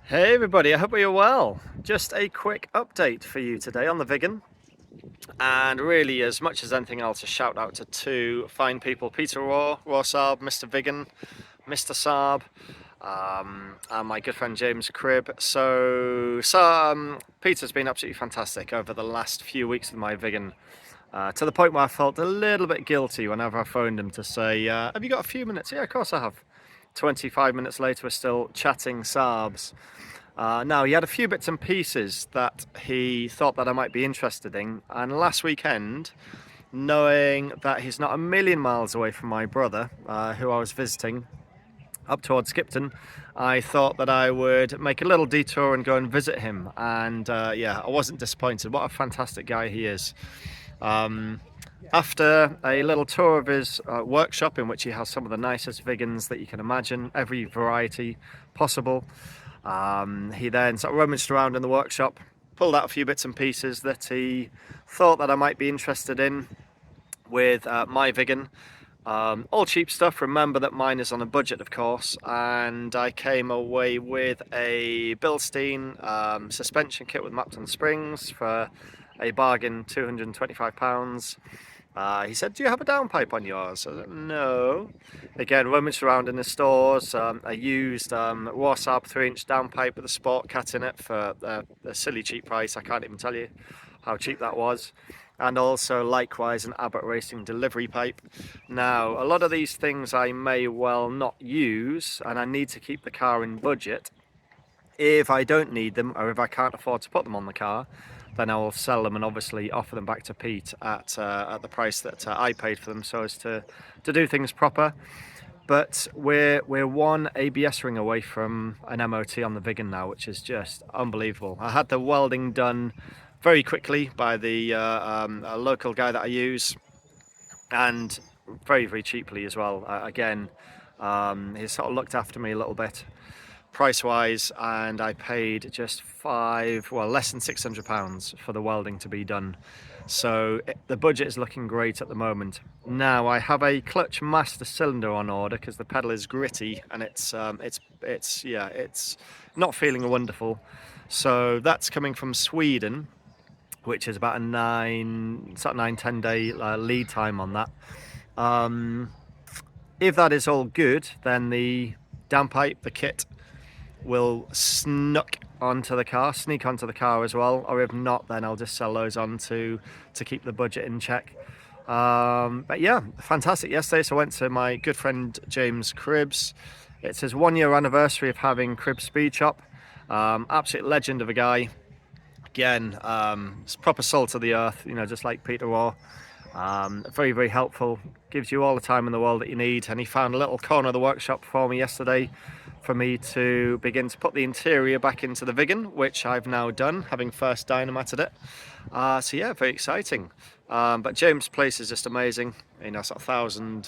Hey everybody, I hope you're well. Just a quick update for you today on the vegan, and really as much as anything else a shout out to two fine people, Peter Raw Saab, Mr. Vegan, Mr. Saab, and my good friend James Cribb. Peter's been absolutely fantastic over the last few weeks with my vegan, to the point where I felt a little bit guilty whenever I phoned him to say, have you got a few minutes? Yeah, of course I have. 25 minutes later we're still chatting Saabs. Now, he had a few bits and pieces that he thought that I might be interested in, and last weekend, knowing that he's not a million miles away from my brother, who I was visiting up towards Skipton, I thought that I would make a little detour and go and visit him, and yeah, I wasn't disappointed. What a fantastic guy he is. After a little tour of his workshop, in which he has some of the nicest vegans that you can imagine, every variety possible, he then sort of rummaged around in the workshop, pulled out a few bits and pieces that he thought that I might be interested in with my vegan. All cheap stuff. Remember that mine is on a budget, of course, and I came away with a Bilstein suspension kit with Mapton springs for a bargain, £225. He said, do you have a downpipe on yours? I said, no. Again, rummaged around in the stores. I used Raw Saab 3-inch downpipe with a sport cat in it for a silly cheap price. I can't even tell you how cheap that was. And also likewise an Abbott Racing delivery pipe. Now, a lot of these things I may well not use, and I need to keep the car in budget. If I don't need them, or if I can't afford to put them on the car, then I will sell them and obviously offer them back to Pete at the price that I paid for them, so as to do things proper. But we're one ABS ring away from an MOT on the vegan now, which is just unbelievable. I had the welding done very quickly by the a local guy that I use, and very cheaply as well. Again, he sort of looked after me a little bit price wise, and I paid just less than £600 for the welding to be done. So the budget is looking great at the moment. Now I have a clutch master cylinder on order because the pedal is gritty and it's not feeling wonderful. So that's coming from Sweden, which is about a 9-10 day lead time on that. If that is all good, then the downpipe, the kit, will sneak onto the car as well, or if not, then I'll just sell those on to keep the budget in check. But yeah, fantastic. Yesterday, so I went to my good friend James Cribb's. It's his 1-year anniversary of having Cribb's Speed Shop. Absolute legend of a guy. Again, it's proper salt of the earth, you know, just like Peter Raw. Very helpful, gives you all the time in the world that you need, and he found a little corner of the workshop for me yesterday for me to begin to put the interior back into the vegan, which I've now done, having first dynamited it. So yeah, very exciting. But James' place is just amazing. You know, sort of 1,000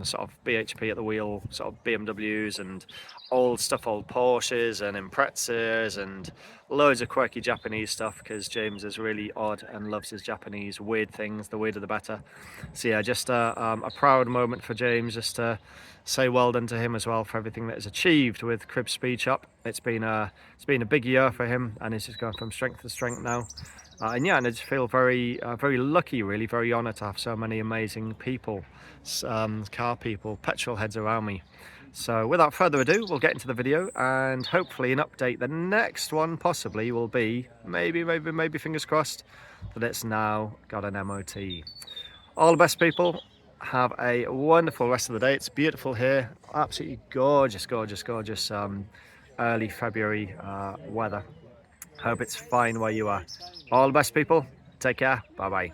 sort of BHP at the wheel, sort of BMWs and old Porsches and Imprezas and loads of quirky Japanese stuff, because James is really odd and loves his Japanese weird things. The weirder the better. So yeah, just a proud moment for James, just to say well done to him as well for everything that is achieved with Cribb's Speed Shop. It's been a big year for him, and he's just going from strength to strength now. And yeah, and I just feel very lucky, really, very honoured to have so many amazing people, car people, petrol heads around me. So without further ado, we'll get into the video, and hopefully an update. The next one possibly will be, maybe fingers crossed, that it's now got an MOT. All the best, people. Have a wonderful rest of the day. It's beautiful here, absolutely gorgeous early February weather. Hope it's fine where you are. All the best, people. Take care. Bye bye.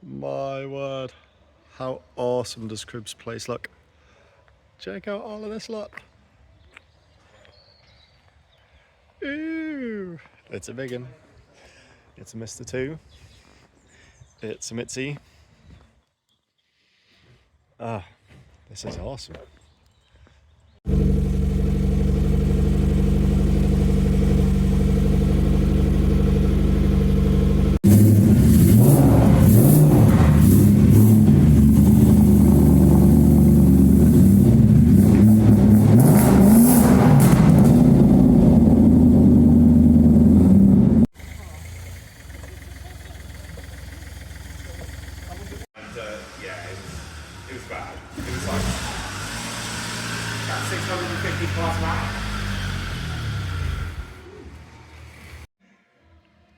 My word, how awesome does Cribb's place look? Check out all of this lot. Ooh, it's a big one. It's a Mr. 2. It's a Mitzi. This is awesome.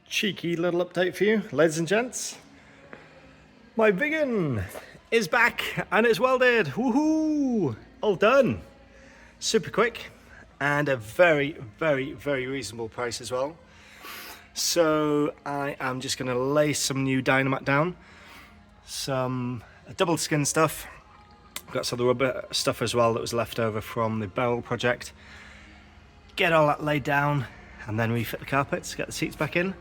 Cheeky little update for you, ladies and gents. My big one is back and it's welded. Woohoo! All done. Super quick and a very, very, very reasonable price as well. So I am just going to lay some new Dynamat down, some double skin stuff. I've got some of the rubber stuff as well that was left over from the barrel project. Get all that laid down and then refit the carpets, get the seats back in,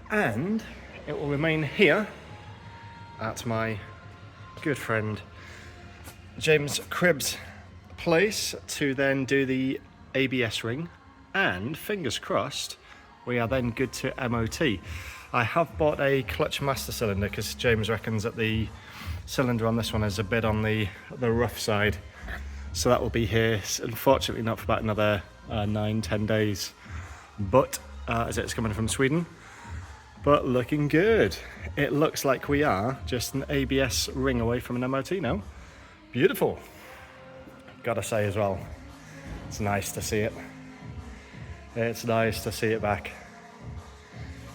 and it will remain here at my good friend James Cribb's place to then do the ABS ring, and fingers crossed we are then good to MOT. I have bought a clutch master cylinder because James reckons that the cylinder on this one is a bit on the rough side, so that will be here, unfortunately not for about another 9-10 days, but as it's coming from Sweden. But looking good. It looks like we are just an ABS ring away from an MOT now. Beautiful. Gotta say as well, it's nice to see it. It's nice to see it back.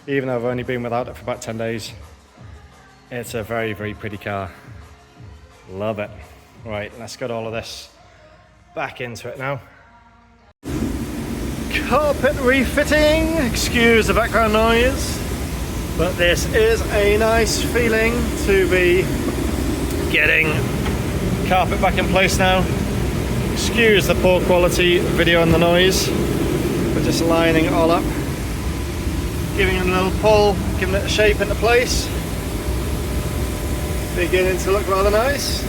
Even though I've only been without it for about 10 days, it's a very, very pretty car. Love it. Right, let's get all of this back into it now. Carpet refitting, excuse the background noise, but this is a nice feeling to be getting carpet back in place now. Excuse the poor quality video and the noise. We're just lining it all up, giving it a little pull, giving it a shape into place. Beginning to look rather nice.